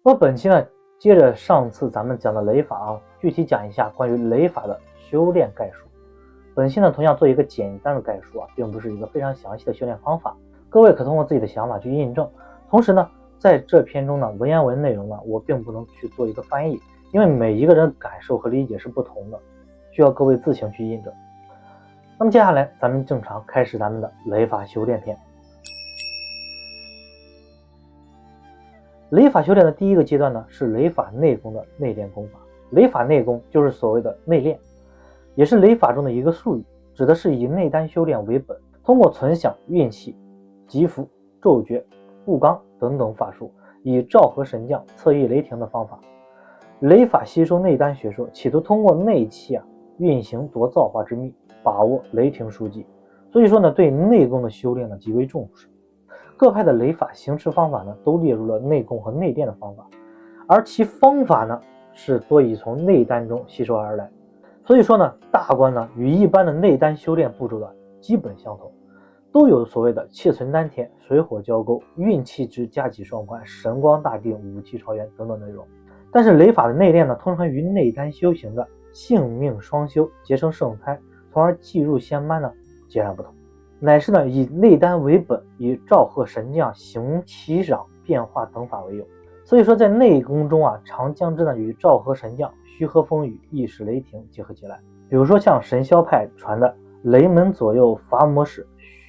那么本期呢，接着上次咱们讲的雷法啊，具体讲一下关于雷法的修炼概述。本期呢，同样做一个简单的概述啊，并不是一个非常详细的修炼方法，各位可通过自己的想法去印证。同时呢，在这篇中呢，文言文内容呢，我并不能去做一个翻译，因为每一个人感受和理解是不同的，需要各位自行去印证。那么接下来咱们正常开始咱们的雷法修炼篇。雷法修炼的第一个阶段呢，是雷法内功的内练功法。雷法内功就是所谓的内练，也是雷法中的一个术语，指的是以内丹修炼为本，通过存想、运气、祈福、咒诀、步罡等等法术，以召合神将、测异雷霆的方法。雷法吸收内丹学说，企图通过内气运行夺造化之秘，把握雷霆枢机。所以说呢，对内功的修炼呢极为重视。各派的雷法行持方法呢，都列入了内功和内练的方法，而其方法呢，是多以从内丹中吸收而来。所以说呢，大关呢与一般的内丹修炼步骤的基本相同，都有所谓的气存丹田、水火交勾、运气之加己双关、神光大定、武气超元等等内容。但是雷法的内练呢，通常与内丹修行的性命双修、结成圣胎，从而继入仙班呢截然不同，乃是呢以内丹为本，以召合神将、行其掌、变化等法为用。所以说在内功中常将之呢与召合神将、虚和风雨、意识雷霆结合起来。比如说像神霄派传的雷门左右伐魔使、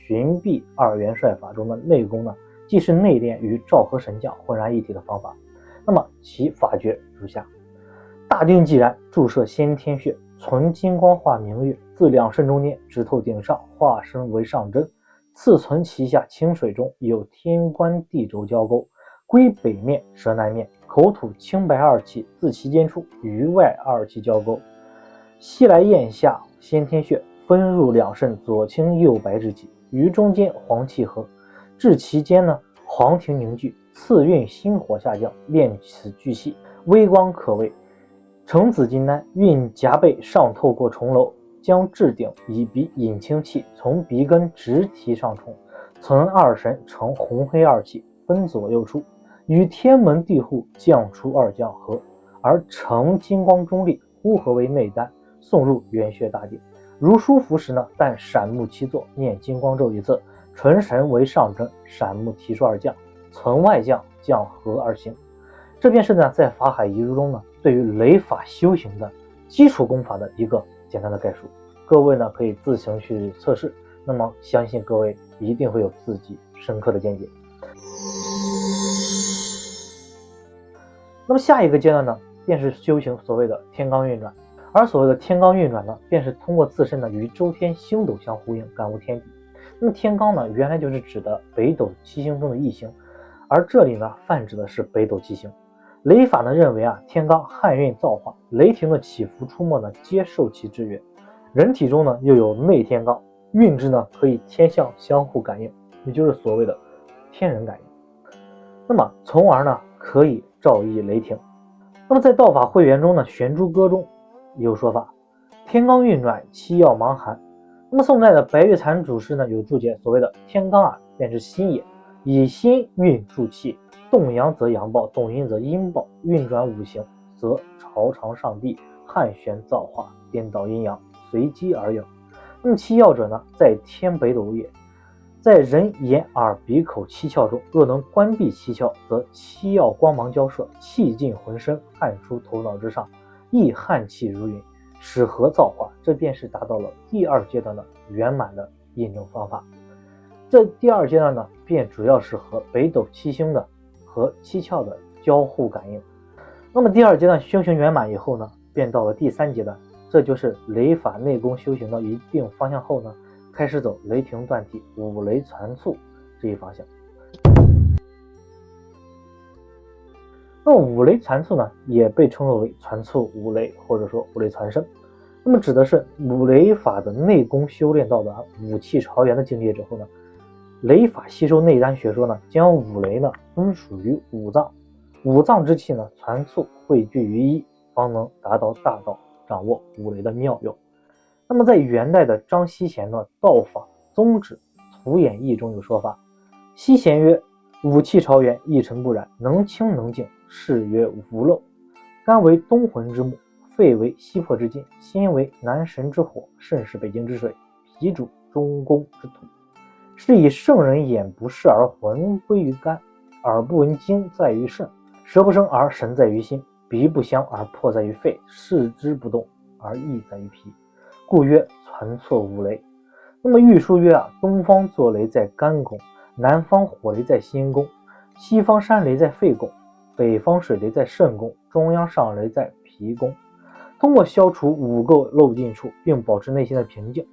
寻臂二元帅法中的内功呢，既是内练与召合神将浑然一体的方法。那么其法诀如下：大定既然，注射先天穴，存金光化明月，自两肾中间直透顶上，化身为上针，次存其下清水中，有天关地轴交勾，归北面舌南面，口吐清白二气，自其间处于外二气交勾，西来咽下先天穴，分入两肾左青右白之气，于中间黄气合，至其间呢黄庭凝聚，次运心火下降，炼此聚气，微光可畏。成紫金丹，运颊背上透过重楼，将置顶以鼻引清气，从鼻根直提上冲，存二神成红黑二气，分左右出，于天门地户降出二降合，而成金光中立，呼合为内丹，送入元穴大定。如舒服时呢，但闪目七座，念金光咒一次，纯神为上针，闪目提出二降，存外降，降合而行。这便是呢在法海遗书中呢对于雷法修行的基础功法的一个简单的概述。各位呢可以自行去测试，那么相信各位一定会有自己深刻的见解。那么下一个阶段呢，便是修行所谓的天罡运转。而所谓的天罡运转呢，便是通过自身呢与周天星斗相呼应，感悟天地。那么天罡呢，原来就是指的北斗七星中的一星，而这里呢泛指的是北斗七星。雷法呢认为天罡汉运造化，雷霆的起伏出没呢皆受其制约。人体中呢又有内天罡，运之呢可以天象相互感应，也就是所谓的天人感应，那么从而呢可以照翳雷霆。那么在道法会元中呢，玄珠歌中有说法，天罡运转，七曜芒寒。那么宋代的白玉蚕祖师呢有注解，所谓的天罡便是心也，以心运助气，动阳则阳暴，动阴则阴暴，运转五行则朝长上帝，汉玄造化，颠倒阴阳，随机而应。那么七曜者呢，在天北斗也，在人眼耳鼻口七窍中，若能关闭七窍，则七曜光芒交射，气进浑身，汗出头脑之上，亦汉气如云，使合造化。这便是达到了第二阶段的圆满的印证方法。这第二阶段呢，便主要是和北斗七星的和七窍的交互感应。那么第二阶段修行圆满以后呢，便到了第三阶段，这就是雷法内功修行到一定方向后呢，开始走雷霆断体、五雷传促这一方向。那么五雷传促呢，也被称为传促五雷，或者说五雷传声。那么指的是五雷法的内功修炼到达武气朝元的境界之后呢，雷法吸收内丹学说呢，将五雷呢分属于五脏，五脏之气呢传促汇聚于一，方能达到大道，掌握五雷的妙用。那么在元代的张锡贤的道法宗旨图演义中有说法，锡贤曰：武气朝元，一尘不染，能清能静，是曰无漏。肝为东魂之木，肺为西魄之金，心为南神之火，肾是北京之水，脾主中宫之土。是以圣人眼不视而魂归于肝，耳不闻精在于肾，舌不生而神在于心，鼻不香而魄在于肺，四肢不动而意在于脾，故曰传错五雷。那么玉书曰东方坐雷在肝宫，南方火雷在心宫，西方山雷在肺宫，北方水雷在肾宫，中央上雷在脾宫。通过消除五个漏尽处，并保持内心的平静，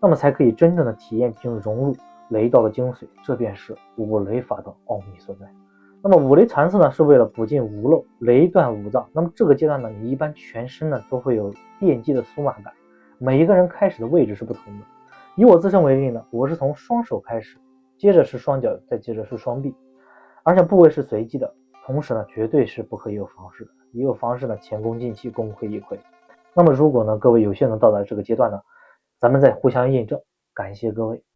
那么才可以真正的体验并融入雷道的精髓，这便是五雷法的奥秘所在。那么五雷禅寺呢，是为了补尽无漏，雷断五脏。那么这个阶段呢，你一般全身呢都会有电击的酥麻感，每一个人开始的位置是不同的。以我自身为例呢，我是从双手开始，接着是双脚，再接着是双臂，而且部位是随机的，同时呢绝对是不可以有房事的，一有房事呢前功尽弃，功亏一篑。那么如果呢各位有幸能到达这个阶段呢，咱们再互相印证，感谢各位。